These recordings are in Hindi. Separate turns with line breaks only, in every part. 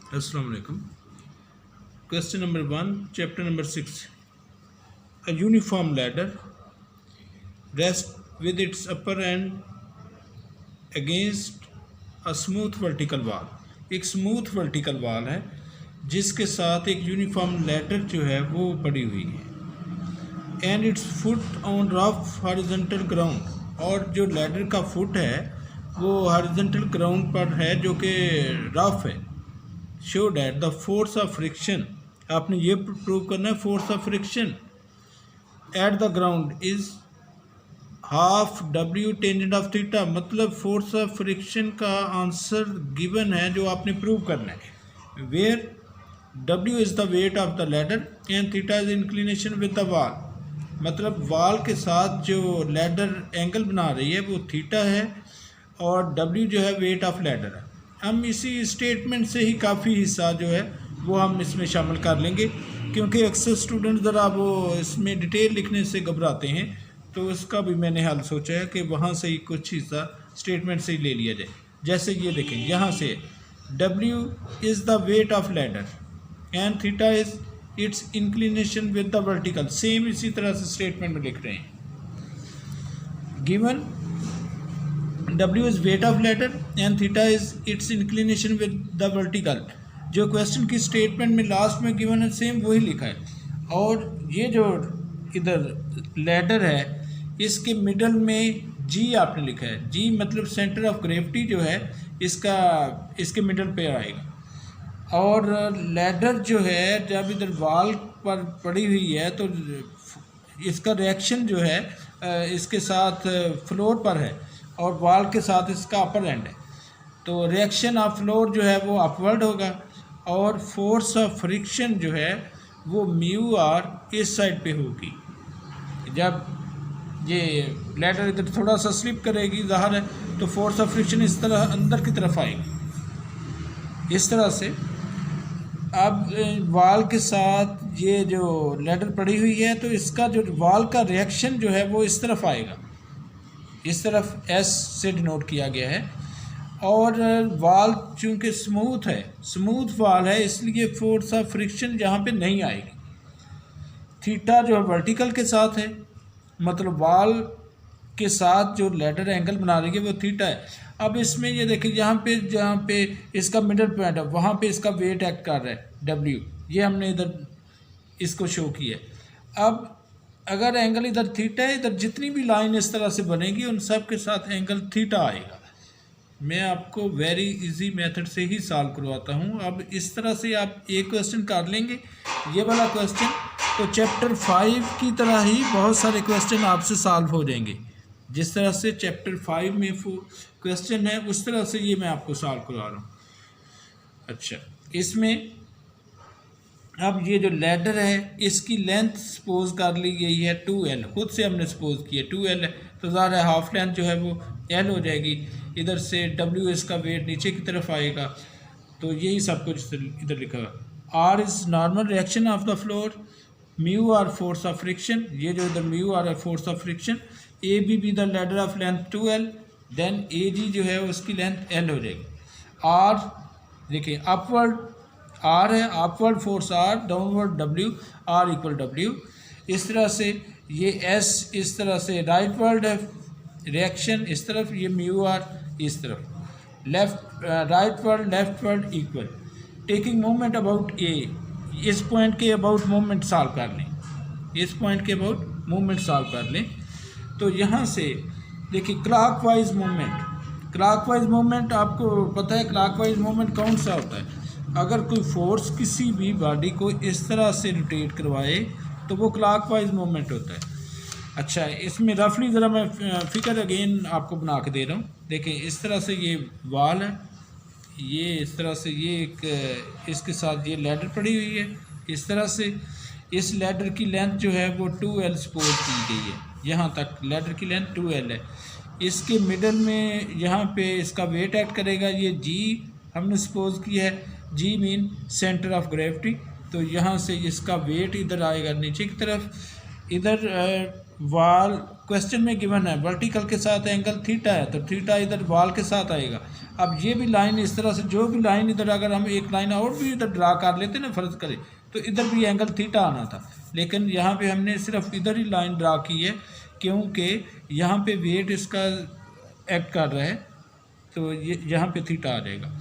Assalamu alaikum. Question number 1, chapter number 6. A uniform ladder rests with its upper end against a smooth vertical wall. एक स्मूथ वर्टिकल वॉल है जिसके साथ एक यूनिफॉर्म लैडर जो है वो पड़ी हुई है and it's foot on rough horizontal ground, और जो लैडर का फुट है वो हॉरिजॉन्टल ग्राउंड पर है जो कि रफ है. Show that the force of friction, आपने ये प्रूव करना है force of friction at the ground is half W tangent of theta. मतलब फोर्स ऑफ फ्रिक्शन का आंसर गिवन है जो आपने प्रूव करना है. Where W is the weight of the ladder and theta is inclination with the wall. मतलब वॉल के साथ जो लैडर एंगल बना रही है वो थीटा है और W जो है वेट ऑफ लैडर है. हम इसी स्टेटमेंट से ही काफ़ी हिस्सा जो है वो हम इसमें शामिल कर लेंगे, क्योंकि अक्सर स्टूडेंट ज़रा वो इसमें डिटेल लिखने से घबराते हैं, तो उसका भी मैंने हल सोचा है कि वहाँ से ही कुछ हिस्सा स्टेटमेंट से ही ले लिया जाए. जैसे ये देखें, यहाँ से W is the weight of ladder and theta is it's inclination with the vertical. Same इसी तरह से स्टेटमेंट में लिख रहे हैं. Given W is weight of ladder and theta is it's inclination with the vertical. जो क्वेश्चन की स्टेटमेंट में लास्ट में गिवन है सेम वही लिखा है. और ये जो इधर लैडर है इसके मिडल में G आपने लिखा है. G मतलब सेंटर ऑफ ग्रेविटी जो है इसके मिडल पे आएगा. और लैडर जो है जब इधर वॉल पर पड़ी हुई है तो इसका रिएक्शन जो है इसके साथ फ्लोर पर है और वॉल के साथ इसका अपर एंड है, तो रिएक्शन ऑफ फ्लोर जो है वो अपवर्ड होगा और फोर्स ऑफ फ्रिक्शन जो है वो म्यू आर इस साइड पे होगी. जब ये लैडर इधर थोड़ा सा स्लिप करेगी ज़ाहिर है तो फोर्स ऑफ फ्रिक्शन इस तरह अंदर की तरफ आएगी इस तरह से. अब वॉल के साथ ये जो लैडर पड़ी हुई है तो इसका जो वॉल का रिएक्शन जो है वो इस तरफ आएगा, इस तरफ S से डिनोट किया गया है. और वॉल चूँकि स्मूथ है, स्मूथ वॉल है, इसलिए फोर्स ऑफ फ्रिक्शन यहाँ पे नहीं आएगी. थीटा जो है वर्टिकल के साथ है, मतलब वॉल के साथ जो लैडर एंगल बना रही है वो थीटा है. अब इसमें ये देखिए जहाँ पे इसका मिडल पॉइंट है वहाँ पे इसका वेट एक्ट कर रहा है W, ये हमने इधर इसको शो किया. अब अगर एंगल इधर थीटा है, इधर जितनी भी लाइन इस तरह से बनेगी उन सब के साथ एंगल थीटा आएगा. मैं आपको वेरी इजी मेथड से ही सॉल्व करवाता हूँ. अब इस तरह से आप एक क्वेश्चन कर लेंगे ये वाला क्वेश्चन, तो चैप्टर 5 की तरह ही बहुत सारे क्वेश्चन आपसे सॉल्व हो जाएंगे. जिस तरह से चैप्टर 5 में क्वेश्चन है उस तरह से ये मैं आपको सॉल्व करवा रहा हूँ. अच्छा, इसमें अब ये जो लैडर है इसकी लेंथ सपोज कर ली गई है 2L, खुद से हमने सपोज किया 2L है तो ज़्यादा हाफ लेंथ जो है वो L हो जाएगी. इधर से W इसका वेट नीचे की तरफ आएगा, तो यही सब कुछ इधर लिखा हुआ. R is normal reaction of the floor, mu R force of friction, ये जो इधर mu R force of friction, AB भी the ladder of length 2L, then AG जो है उसकी लेंथ L हो जाएगी. R देखिए अपवर्ड R है, upward force R, downward W, R equal W. इस तरह से ये S इस तरह से राइट वर्ड है रिएक्शन इस तरफ, ये म्यू आर इस तरफ, left right word left word equal. Taking moment about A, इस पॉइंट के अबाउट मोमेंट सॉल्व कर लें, इस पॉइंट के अबाउट मोमेंट सॉल्व कर लें. तो यहाँ से देखिए क्लॉकवाइज मोमेंट, क्लॉकवाइज मोमेंट आपको पता है क्लॉकवाइज मोमेंट कौन सा होता है. अगर कोई फोर्स किसी भी बॉडी को इस तरह से रोटेट करवाए तो वो क्लॉकवाइज मोमेंट होता है. अच्छा, इसमें रफली ज़रा मैं फिगर अगेन आपको बना के दे रहा हूँ. देखिए इस तरह से ये वॉल है, ये इस तरह से ये एक इसके साथ ये लैडर पड़ी हुई है इस तरह से. इस लैडर की लेंथ जो है वो 2L सपोज की गई है, यहाँ तक लैडर की लेंथ 2L है. इसके मिडल में यहाँ पे इसका वेट एक्ट करेगा, ये G हमने सपोज किया है, G mean centre of gravity. तो यहाँ से इसका वेट इधर आएगा नीचे की तरफ. इधर वॉल क्वेश्चन में गिवन है वर्टिकल के साथ एंगल थीटा है तो थीटा इधर वॉल के साथ आएगा. अब ये भी लाइन इस तरह से, जो भी लाइन इधर अगर हम एक लाइन और भी इधर ड्रा कर लेते ना फ़र्ज़ करें, तो इधर भी एंगल थीटा आना था, लेकिन यहाँ पे हमने सिर्फ इधर ही लाइन ड्रा की है क्योंकि यहाँ पे वेट इसका एक्ट कर रहा है, तो ये यहाँ पे थीटा आ जाएगा।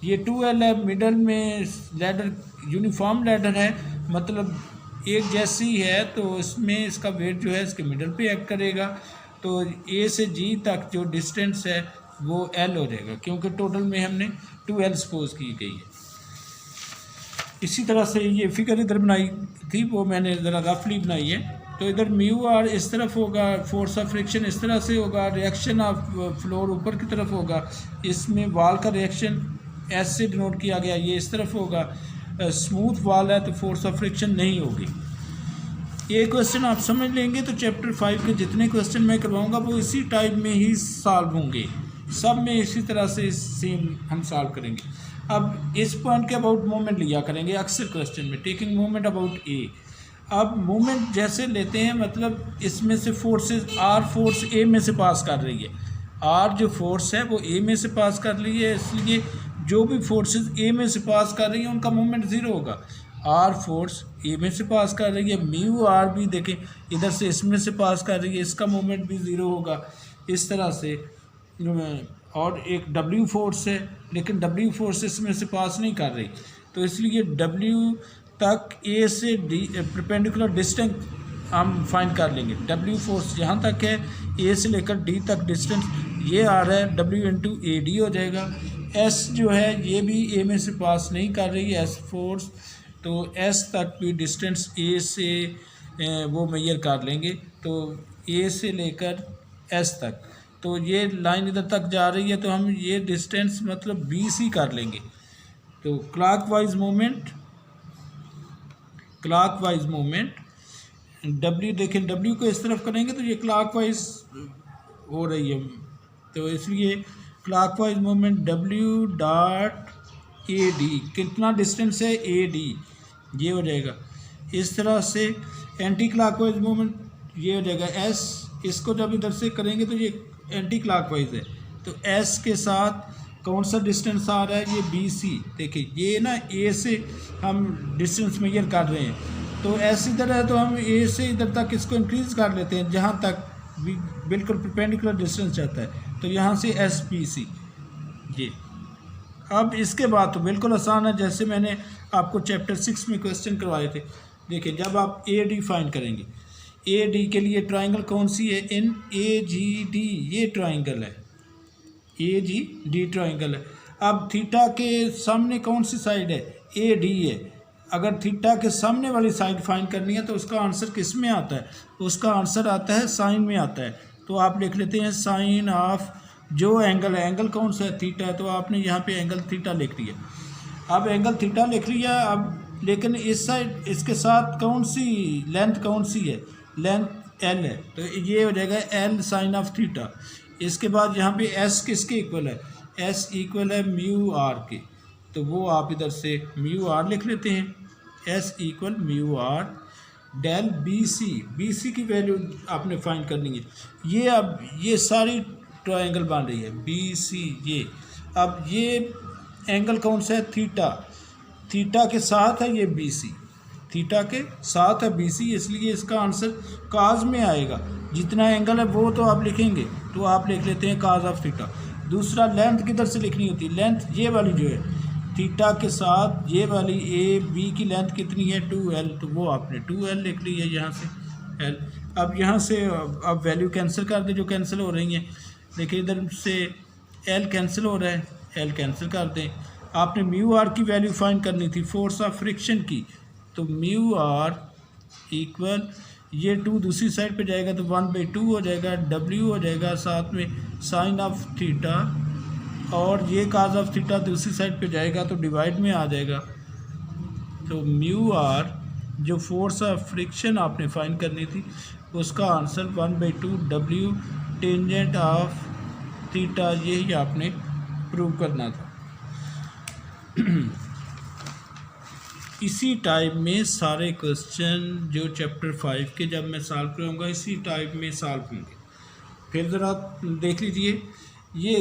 ये 2L है, मिडल में लैडर यूनिफॉर्म लैडर है, मतलब एक जैसी है, तो इसमें इसका वेट जो है इसके मिडल पे एक्ट करेगा। तो A से G तक जो डिस्टेंस है वो L हो जाएगा, क्योंकि टोटल में हमने 2L सपोज की गई है। इसी तरह से ये फिगर इधर बनाई थी, वो मैंने ज़रा रफली बनाई है। तो इधर म्यू आर इस तरफ होगा, फोर्स ऑफ फ्रिक्शन इस तरह से होगा, रिएक्शन ऑफ फ्लोर ऊपर की तरफ होगा, इसमें वॉल का रिएक्शन एस से डिनोट किया गया, ये इस तरफ होगा। स्मूथ वॉल है तो फोर्स ऑफ फ्रिक्शन नहीं होगी। ये क्वेश्चन आप समझ लेंगे तो चैप्टर 5 के जितने क्वेश्चन मैं करवाऊंगा वो इसी टाइप में ही सॉल्व होंगे, सब में इसी तरह से सेम हम सॉल्व करेंगे। अब इस पॉइंट के अबाउट मूवमेंट लिया करेंगे अक्सर क्वेश्चन में, टेकिंग मूवमेंट अबाउट ए। अब मूवमेंट जैसे लेते हैं, मतलब इसमें से फोर्सेस, आर फोर्स ए में से पास कर रही है, आर जो फोर्स है वो ए में से पास कर रही है, इसलिए जो भी फोर्सेस ए में से पास कर रही है उनका मूवमेंट ज़ीरो होगा। आर फोर्स ए में से पास कर रही है, म्यू आर भी देखें इधर से इसमें से पास कर रही है, इसका मूवमेंट भी ज़ीरो होगा इस तरह से। और एक डब्ल्यू फोर्स है, लेकिन डब्ल्यू फोर्स इसमें से पास नहीं कर रही, तो इसलिए डब्ल्यू तक ए से डी परपेंडिकुलर डिस्टेंस हम फाइंड कर लेंगे। डब्ल्यू फोर्स यहाँ तक है, ए से लेकर डी तक डिस्टेंस ये आ रहा है, डब्ल्यू इंटू ए डी हो जाएगा। एस जो है ये भी ए में से पास नहीं कर रही है, एस फोर्स, तो एस तक भी डिस्टेंस ए से वो मेजर कर लेंगे, तो ए से लेकर एस तक, तो ये लाइन इधर तक जा रही है, तो हम ये डिस्टेंस मतलब बी सी कर लेंगे। तो क्लॉकवाइज मूवमेंट डब्ल्यू देखें, डब्ल्यू को इस तरफ करेंगे तो ये क्लॉकवाइज हो रही है, तो इसलिए clockwise movement W dot A D, कितना डिस्टेंस है ए डी, ये हो जाएगा। इस तरह से एंटी क्लॉकवाइज मूवमेंट ये हो जाएगा एस, इसको जब इधर से करेंगे तो ये एंटी क्लॉकवाइज है, तो एस के साथ कौन सा डिस्टेंस आ रहा है, ये बी सी। देखिए ये ना ए से हम डिस्टेंस मेजर कर रहे हैं, तो एस इधर है तो हम ए से इधर तक इसको इंक्रीज़ कर लेते हैं जहाँ तक बिल्कुल परपेंडिकुलर डिस्टेंस जाता है, तो यहाँ से एस पी सी ये। अब इसके बाद तो बिल्कुल आसान है, जैसे मैंने आपको चैप्टर 6 में क्वेश्चन करवाए थे। देखिए जब आप ए डी फाइंड करेंगे, ए डी के लिए ट्राइंगल कौन सी है, इन ए जी डी, ये ट्राइंगल है, ए जी डी ट्राइंगल है। अब थीटा के सामने कौन सी साइड है, ए डी है। अगर थीटा के सामने वाली साइड फाइंड करनी है तो उसका आंसर किस में आता है, उसका आंसर आता है साइन में आता है। तो आप लिख लेते हैं साइन ऑफ जो एंगल है, एंगल कौन सा है, थीटा है, तो आपने यहाँ पे एंगल थीटा लिख लिया। अब एंगल थीटा लिख लिया, अब लेकिन इस साइड इसके साथ कौन सी लेंथ कौन सी है, लेंथ एल है, तो ये हो जाएगा एल साइन ऑफ थीटा। इसके बाद यहाँ पे एस किसके इक्वल है, एस इक्वल है म्यू आर के, तो वो आप इधर से म्यू आर लिख लेते हैं, एस इक्वल म्यू आर डेल बी सी, बी सी की वैल्यू आपने फाइंड करनी है। ये अब ये सारी ट्रायंगल बन रही है बी सी ये। अब ये एंगल कौन सा है, थीटा, थीटा के साथ है ये बी सी, थीटा के साथ है बी सी, इसलिए इसका आंसर काज में आएगा। जितना एंगल है वो तो आप लिखेंगे, तो आप लिख लेते हैं काज ऑफ थीटा। दूसरा लेंथ किधर से लिखनी होती है, लेंथ ये वाली जो है थीटा के साथ ये वाली ए बी की लेंथ कितनी है 2L, तो वो आपने 2L लिख ली है यहाँ से L। अब यहाँ से अब वैल्यू कैंसिल कर दें जो कैंसिल हो रही हैं। देखिए इधर से L कैंसिल हो रहा है, L कैंसिल कर दें। आपने म्यू आर की वैल्यू फाइंड करनी थी फोर्स ऑफ फ्रिक्शन की, तो म्यू आर इक्वल ये 2 दूसरी साइड पे जाएगा तो 1/2 हो जाएगा, W हो जाएगा साथ में साइन ऑफ थीटा, और ये काज ऑफ थीटा दूसरी साइड पे जाएगा तो डिवाइड में आ जाएगा। तो म्यू आर जो फोर्स ऑफ फ्रिक्शन आपने फाइंड करनी थी उसका answer 1/2 W tangent of theta, यही आपने प्रूव करना था। इसी टाइप में सारे क्वेश्चन जो चैप्टर 5 के जब मैं सॉल्व करूँगा इसी टाइप में सॉल्व होंगे। फिर ज़रा देख लीजिए, ये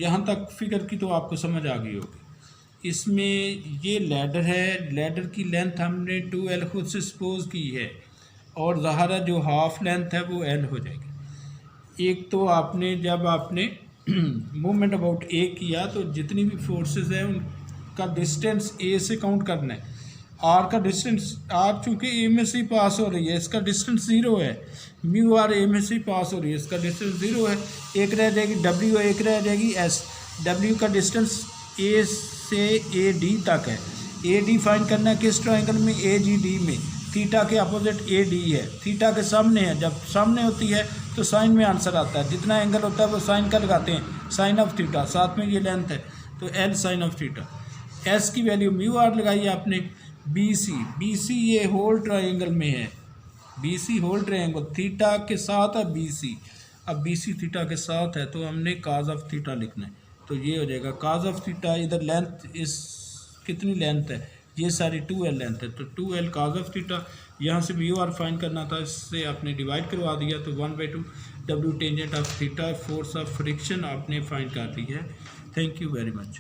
यहाँ तक फिगर की तो आपको समझ आ गई होगी। इसमें ये लैडर है, लैडर की लेंथ हमने 2L खुद से सपोज की है और ज़ाहिर जो हाफ लेंथ है वो L हो जाएगी। एक तो आपने जब आपने मूवमेंट अबाउट ए किया तो जितनी भी फोर्सेस हैं उनका डिस्टेंस ए से काउंट करना है। आर का डिस्टेंस, आर चूँकि ए में से ही पास हो रही है, इसका डिस्टेंस ज़ीरो है। म्यू आर ए में से ही पास हो रही है, इसका डिस्टेंस ज़ीरो है। एक रह जाएगी डब्ल्यू, एक रह जाएगी एस। डब्ल्यू का डिस्टेंस ए से ए डी तक है। ए डी फाइंड करना है किस ट्राइंगल में, ए जी डी में। थीटा के अपोजिट ए डी है, थीटा के सामने है। जब सामने होती है तो साइन में आंसर आता है, जितना एंगल होता है वो साइन का लगाते हैं, साइन ऑफ थीटा। साथ में ये लेंथ है तो L sine of theta. S की वैल्यू म्यू आर लगाई आपने। बी सी ये होल ट्राइंगल में है, B C whole triangle theta के साथ है बी सी। अब बी सी थीटा के साथ है तो हमने काज ऑफ थीटा लिखना है, तो ये हो जाएगा काज ऑफ थीटा। इधर लेंथ इस कितनी लेंथ है, ये सारी 2L लेंथ है, तो 2L काज ऑफ थीटा। यहाँ से म्यू आर फाइंड करना था, इससे आपने डिवाइड करवा दिया तो 1/2 W tangent of theta, force of friction आपने फाइंड कर दी है। Thank you very much.